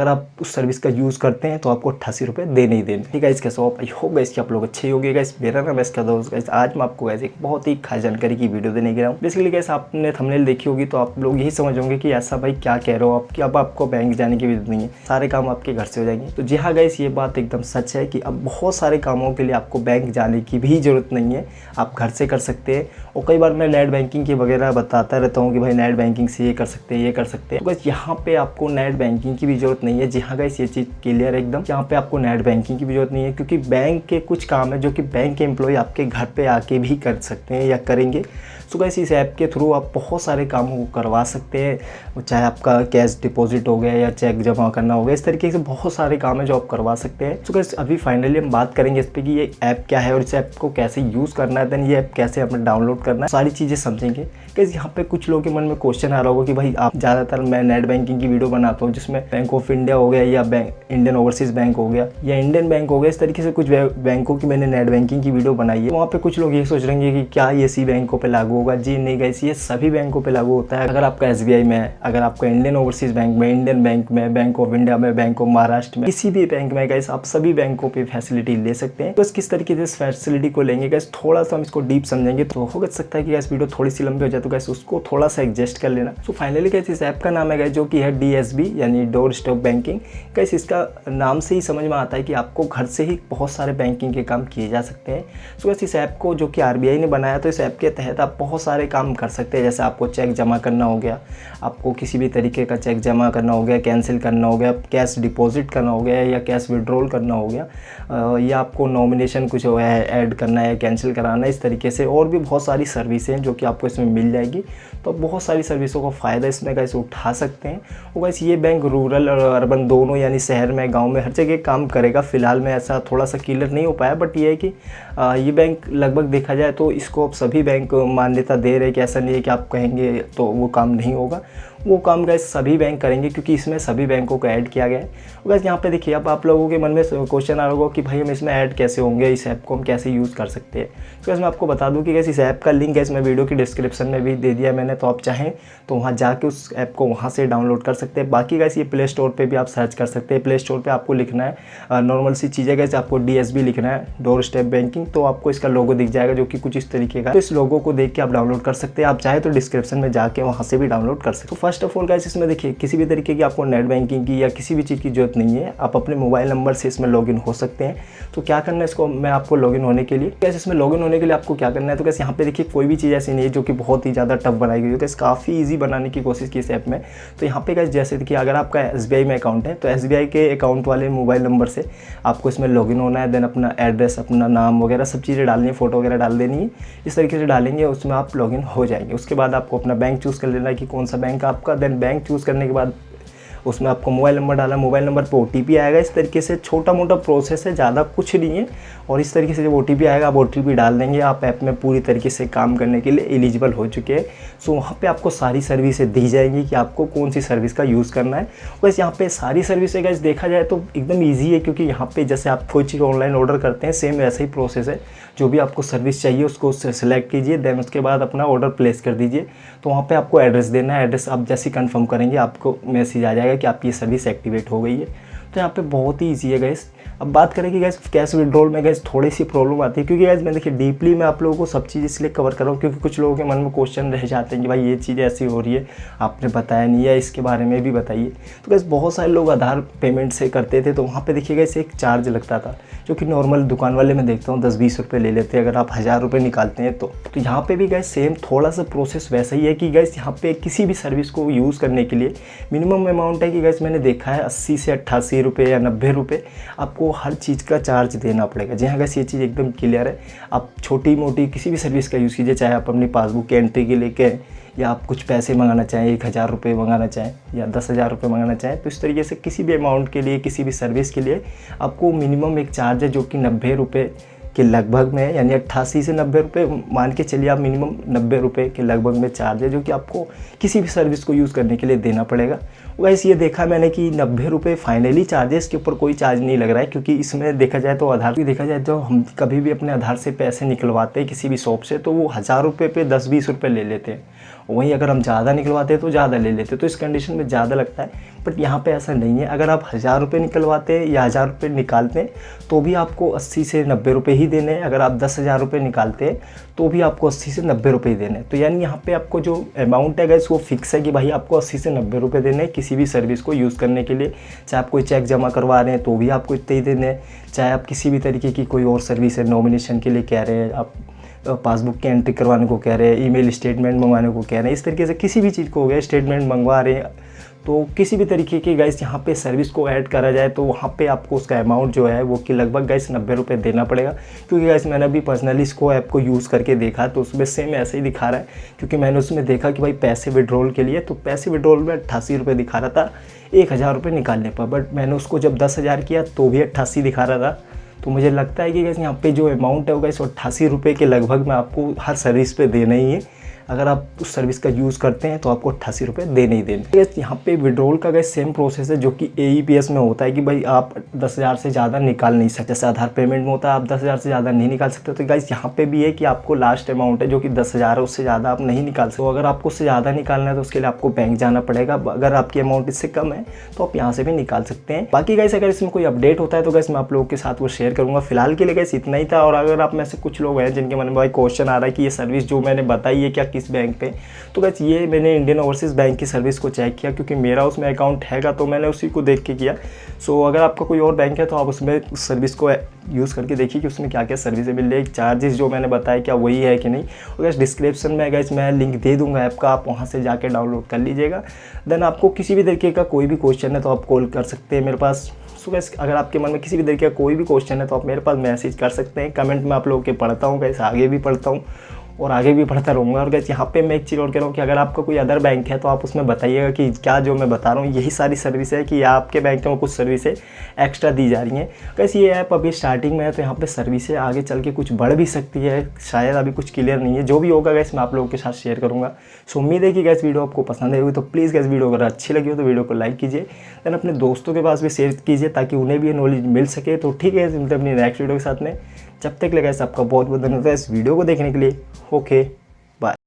अगर आप उस सर्विस का यूज़ करते हैं तो आपको 88 रुपये देने ही देने। ठीक है गाइस, कैसे हो आप? आई होप गाइस कि आप लोग अच्छे ही होंगे गाइस। मेरा नाम इसका दोस्त गाइस। आज मैं आपको गाइस एक बहुत ही खास जानकारी की वीडियो देने गया हूँ। बेसिकली गाइस आपने थंबनेल देखी होगी तो आप लोग यही समझ होंगे कि ऐसा भाई क्या कह रहे हो आप कि अब आपको बैंक जाने की जरूरत नहीं है, सारे काम आपके घर से हो जाएंगे। तो जी हाँ गाइस, ये बात एकदम सच है कि अब बहुत सारे कामों के लिए आपको बैंक जाने की भी ज़रूरत नहीं है, आप घर से कर सकते हैं। और कई बार मैं नेट बैंकिंग की वगैरह बताता रहता हूँ कि भाई नेट बैंकिंग से ये कर सकते हैं, ये कर सकते हैं। तो गाइस यहाँ पे आपको नेट बैंकिंग की भी जरूरत नहीं है। जी हाँ गाइस, ये चीज़ क्लियर है एकदम। यहाँ पे आपको नेट बैंकिंग की भी जरूरत नहीं है, क्योंकि बैंक के कुछ काम है जो कि बैंक के एम्प्लॉय आपके घर पे आके भी कर सकते हैं या करेंगे। सो गाइस इस ऐप के थ्रू आप बहुत सारे कामों को करवा सकते हैं, चाहे आपका कैश डिपॉजिट हो गया या चेक जमा करना हो गया, इस तरीके से बहुत सारे काम है जो आप करवा सकते हैं। सो गाइस अभी फाइनली हम बात करेंगे इस पर कि ये ऐप क्या है और इस ऐप को कैसे यूज़ करना है, देन ये ऐप कैसे हमें डाउनलोड करना है, सारी चीज़ें समझेंगे। गाइस यहाँ पे कुछ लोगों के मन में क्वेश्चन आ रहा होगा कि भाई आप ज़्यादातर मैं नेट बैंकिंग की वीडियो बनाता हूँ जिसमें बैंक ऑफ इंडिया हो गया या इंडियन ओवरसीज़ बैंक हो गया या इंडियन बैंक हो गया, इस तरीके से कुछ बैंकों की मैंने नेट बैंकिंग की वीडियो बनाई है। वहाँ पे कुछ लोग ये सोच रहे हैं कि क्या ये सी बैंकों पे लागू होगा। जी नहीं गाइस, ये सभी बैंकों पे लागू होता है। अगर आपका SBI में है, अगर आपका इंडियन ओवरसीज़ बैंक में, इंडियन बैंक में, बैंक ऑफ इंडिया में, बैंक ऑफ महाराष्ट्र में, किसी भी बैंक में गाइस आप सभी बैंकों पे फैसिलिटी ले सकते हैं। तो किस तरीके से इस फैसिलिटी को लेंगे गाइस, थोड़ा सा हम इसको डीप समझेंगे तो हो सकता है कि गाइस वीडियो थोड़ी सी लंबी हो जाए, तो गाइस उसको थोड़ा सा एडजस्ट कर लेना। सो फाइनली गाइस इस ऐप का नाम है गाइस जो कि है DSB यानी डोर स्टेप बैंकिंग। गाइस इसका नाम से ही समझ में आता है कि आपको घर से ही बहुत सारे बैंकिंग के काम किए जा सकते हैं। सो गाइस इस ऐप को जो कि RBI ने बनाया, तो इस ऐप के तहत आप बहुत सारे काम कर सकते हैं। जैसे आपको चेक जमा करना हो गया, आपको किसी भी तरीके का चेक जमा करना हो गया, कैंसिल करना हो गया, कैश डिपॉजिट करना हो गया या कैश विड्रॉल करना हो गया, या आपको नॉमिनेशन कुछ हो है ऐड करना है, कैंसिल कराना है, इस तरीके से और भी बहुत सारी सर्विसें हैं जो कि आपको इसमें मिल जाएगी। तो बहुत सारी सर्विसों का फ़ायदा इसमें गाइस उठा सकते हैं। और गाइस ये बैंक रूरल और अर्बन दोनों यानी शहर में, गांव में, हर जगह काम करेगा। फिलहाल में ऐसा थोड़ा सा क्लियर नहीं हो पाया, बट ये है कि ये बैंक लगभग देखा जाए तो इसको अब सभी बैंक मान्यता दे रहे हैं कि ऐसा नहीं है कि आप कहेंगे तो वो काम नहीं होगा। वो काम गाइस सभी बैंक करेंगे क्योंकि इसमें सभी बैंकों को ऐड किया गया है। गाइस यहाँ पे देखिए, अब आप लोगों के मन में क्वेश्चन आ रहा होगा कि भाई हम इसमें ऐड कैसे होंगे, इस ऐप को हम कैसे यूज़ कर सकते हैं। तो गाइस मैं आपको बता दूं कि गाइस इस ऐप का लिंक गाइस मैं वीडियो की डिस्क्रिप्शन में भी दे दिया मैंने, तो आप चाहें तो वहाँ जाके उस ऐप को वहाँ से डाउनलोड कर सकते हैं। बाकी गाइस ये प्ले स्टोर पर भी आप सर्च कर सकते हैं। प्ले स्टोर पर आपको लिखना है नॉर्मल सी चीज़ है गाइस, आपको DSB लिखना है, डोर स्टेप बैंकिंग, तो आपको इसका लोगो दिख जाएगा जो कि कुछ इस तरीके का। तो इस लोगो को देख के आप डाउनलोड कर सकते हैं। आप चाहे तो डिस्क्रिप्शन में जाके वहाँ से भी डाउनलोड कर सकते हैं। तो फर्स्ट ऑफ ऑल गाइस इसमें देखिए, किसी भी तरीके की आपको नेट बैंकिंग की या किसी भी चीज़ की जरूरत नहीं है। आप अपने मोबाइल नंबर से इसमें लॉगिन हो सकते हैं। तो क्या करना है इसको, मैं आपको लॉगिन होने के लिए, कैसे इसमें लॉगिन होने के लिए आपको क्या करना है, तो कैसे यहाँ पे देखिए कोई भी चीज़ ऐसी नहीं है जो कि बहुत ही ज़्यादा टफ बनाई गई है। कैसे काफ़ी ईजी बनाने की कोशिश की इस ऐप में। तो यहाँ पे कैसे जैसे देखिए, अगर आपका SBI में अकाउंट है तो SBI के अकाउंट वाले मोबाइल नंबर से आपको इसमें लॉगिन होना है। देन अपना एड्रेस, अपना नाम वगैरह सब चीज़ें डालनी है, फोटो वगैरह डाल देनी है। इस तरीके से डालेंगे, उसमें आप लॉगिन हो जाएंगे। उसके बाद आपको अपना बैंक चूज़ कर लेना है कि कौन सा बैंक आपका। देन बैंक चूज़ करने के बाद उसमें आपको मोबाइल नंबर डालना, मोबाइल नंबर पे OTP आएगा। इस तरीके से छोटा मोटा प्रोसेस है, ज़्यादा कुछ नहीं है। और इस तरीके से जब OTP आएगा, आप OTP डाल देंगे, आप ऐप में पूरी तरीके से काम करने के लिए एलिजिबल हो चुके हैं। सो वहाँ पे आपको सारी सर्विसें दी जाएंगी कि आपको कौन सी सर्विस का यूज़ करना है। बस यहाँ पे सारी सर्विसें गाइस देखा जाए तो एकदम ईजी है, क्योंकि यहाँ पे जैसे आप कोई चीज़ ऑनलाइन ऑर्डर करते हैं, सेम वैसा ही प्रोसेस है। जो भी आपको सर्विस चाहिए उसको सेलेक्ट कीजिए, देन उसके बाद अपना ऑर्डर प्लेस कर दीजिए। तो वहाँ पे आपको एड्रेस देना है। एड्रेस आप जैसे कंफर्म करेंगे आपको मैसेज आ जाएगा कि आपकी ये सर्विस एक्टिवेट हो गई है। तो यहाँ पे बहुत ही ईजी है गाइस। अब बात करें कि गाइस कैश विड्रॉल में गाइस थोड़ी सी प्रॉब्लम आती है, क्योंकि गाइस मैं देखिए डीपली मैं आप लोगों को सब चीज़ इसलिए कवर कर रहा हूँ क्योंकि कुछ लोगों के मन में क्वेश्चन रह जाते हैं कि भाई ये चीज़ ऐसी हो रही है, आपने बताया नहीं है, इसके बारे में भी बताइए। तो गाइस बहुत सारे लोग आधार पेमेंट से करते थे, तो वहाँ पे देखिए गाइस एक चार्ज लगता था जो कि नॉर्मल दुकान वाले मैं देखता हूँ 10-20 रुपये ले लेते हैं अगर आप 1000 रुपये निकालते हैं तो यहाँ पे भी गाइस सेम थोड़ा सा प्रोसेस वैसा ही है कि गाइस यहाँ पे किसी भी सर्विस को यूज़ करने के लिए मिनिमम अमाउंट है कि गाइस मैंने देखा है 80 से 88 रुपये या 90 रुपये आपको हर चीज़ का चार्ज देना पड़ेगा। जी हाँ गाइस, ये चीज़ एकदम क्लियर है। आप छोटी मोटी किसी भी सर्विस का यूज़ कीजिए, चाहे आप अपनी पासबुक की एंट्री के लेके या आप कुछ पैसे मंगाना चाहें, 1000 रुपये मंगाना चाहें या 10,000 रुपये मंगाना चाहें, तो इस तरीके से किसी भी अमाउंट के लिए, किसी भी सर्विस के लिए आपको मिनिमम एक चार्ज है जो कि 90 रुपये के लगभग में है, यानी 88 से 90 रुपये मान के चलिए आप, मिनिमम 90 रुपये के लगभग में चार्ज है जो कि आपको किसी भी सर्विस को यूज़ करने के लिए देना पड़ेगा। वैसे ये देखा मैंने कि 90 रुपये फाइनली चार्जेस के ऊपर कोई चार्ज नहीं लग रहा है, क्योंकि इसमें देखा जाए तो आधार भी देखा जाए तो हम कभी भी अपने आधार से पैसे निकलवाते हैं किसी भी शॉप से तो वो 1000 रुपये पे 10-20 रुपये ले लेते हैं। वहीं अगर हम ज़्यादा निकलवाते हैं तो ज़्यादा ले लेते हैं, तो इस कंडीशन में ज़्यादा लगता है। बट यहाँ पे ऐसा नहीं है, अगर आप 1000 रुपये निकलवाते हैं या 1000 रुपये निकालते हैं तो भी आपको 80 से 90 रुपये ही देने हैं। अगर आप 10,000 रुपये निकालते हैं तो भी आपको 80 से 90 रुपये ही देने हैं। तो यानी यहाँ पे आपको जो अमाउंट है गाइस वो फिक्स है कि भाई आपको 80 से 90 रुपये देने हैं किसी भी सर्विस को यूज़ करने के लिए। चाहे आप कोई चेक जमा करवा रहे हैं तो भी आपको इतने ही देने हैं, चाहे आप किसी भी तरीके की कोई और सर्विस है, नॉमिनेशन के लिए कह रहे हैं, आप पासबुक की एंट्री करवाने को कह रहे हैं, ईमेल स्टेटमेंट मंगवाने को कह रहे हैं, इस तरीके से किसी भी चीज़ को हो गया स्टेटमेंट मंगवा रहे हैं, तो किसी भी तरीके की गाइस यहाँ पे सर्विस को ऐड करा जाए तो वहाँ पे आपको उसका अमाउंट जो है वो कि लगभग गाइस 90 रुपये देना पड़ेगा। क्योंकि गाइस मैंने अभी पर्सनली इसको ऐप को यूज़ करके देखा तो उसमें सेम ऐसे ही दिखा रहा है, क्योंकि मैंने उसमें देखा कि भाई पैसे विड्रॉल के लिए, तो पैसे विड्रॉल में 88 रुपये दिखा रहा था 1000 रुपये निकालने पर। बट मैंने उसको जब 10,000 किया तो भी 88 दिखा रहा था। तो मुझे लगता है कि गाइस यहाँ पे जो अमाउंट है वो गाइस 88 रुपये के लगभग में आपको हर सर्विस पे देना ही है। अगर आप उस सर्विस का यूज़ करते हैं तो आपको 88 रुपये देने ही देने। गाइस यहाँ पे विड्रॉल का गाइस सेम प्रोसेस है जो कि AEPS में होता है कि भाई आप 10,000 से ज़्यादा निकाल नहीं सकते। जैसे आधार पेमेंट में होता है आप 10,000 से ज़्यादा नहीं निकाल सकते, तो गाइस यहाँ पे भी है कि आपको लास्ट अमाउंट है जो कि 10,000 है, उससे ज़्यादा आप नहीं निकाल सकते। तो अगर आपको उससे ज़्यादा निकालना है तो उसके लिए आपको बैंक जाना पड़ेगा। अगर आपकी अमाउंट इससे कम है तो आप यहाँ से भी निकाल सकते हैं। बाकी गाइस अगर इसमें कोई अपडेट होता है तो गाइस मैं आप लोगों के साथ वो शेयर करूँगा। फिलहाल के लिए गाइस इतना ही था। और अगर आप में से कुछ लोग हैं जिनके मन में भाई क्वेश्चन आ रहा है कि ये सर्विस जो मैंने बताई है क्या किस बैंक पे, तो गाइस ये मैंने इंडियन ओवरसीज़ बैंक की सर्विस को चेक किया, क्योंकि मेरा उसमें अकाउंट हैगा तो मैंने उसी को देख के किया। सो अगर आपका कोई और बैंक है तो आप उसमें उस सर्विस को यूज़ करके देखिए कि उसमें क्या क्या सर्विस मिल रही है, चार्जेस जो मैंने बताया क्या वही है कि नहीं। और गाइस डिस्क्रिप्शन में गाइस मैं लिंक दे दूंगा ऐप का, आप वहाँ से जाके डाउनलोड कर लीजिएगा। देन आपको किसी भी तरीके का कोई भी क्वेश्चन है तो आप कॉल कर सकते हैं मेरे पास। सो गाइस अगर आपके मन में किसी भी तरीके का कोई भी क्वेश्चन है तो आप मेरे पास मैसेज कर सकते हैं। कमेंट में आप लोगों के पढ़ता हूँ गाइस, आगे भी पढ़ता हूँ और आगे भी पढ़ता रहूँगा। और गाइस यहाँ पे मैं एक चीज़ और कह रहा हूँ कि अगर आपका कोई अदर बैंक है तो आप उसमें बताइएगा कि क्या जो मैं बता रहा हूँ यही सारी सर्विस है कि आपके बैंक में कुछ सर्विसें एक्स्ट्रा दी जा रही हैं। गाइस ये ऐप अभी स्टार्टिंग में है तो यहाँ पे सर्विसें आगे चल के कुछ बढ़ भी सकती है, शायद अभी कुछ क्लियर नहीं है। जो भी होगा गाइस मैं आप लोगों के साथ शेयर करूँगा। सो उम्मीद है कि गाइस वीडियो आपको पसंद आई होगी, तो प्लीज़ गाइस वीडियो अगर अच्छी लगी हो तो वीडियो को लाइक कीजिए, देन अपने दोस्तों के पास भी शेयर कीजिए ताकि उन्हें भी ये नॉलेज मिल सके। तो ठीक है, मिलते हैं अपनी नेक्स्ट वीडियो के साथ में। जब तक लगा आपका बहुत बहुत धन्यवाद इस वीडियो को देखने के लिए। ओके।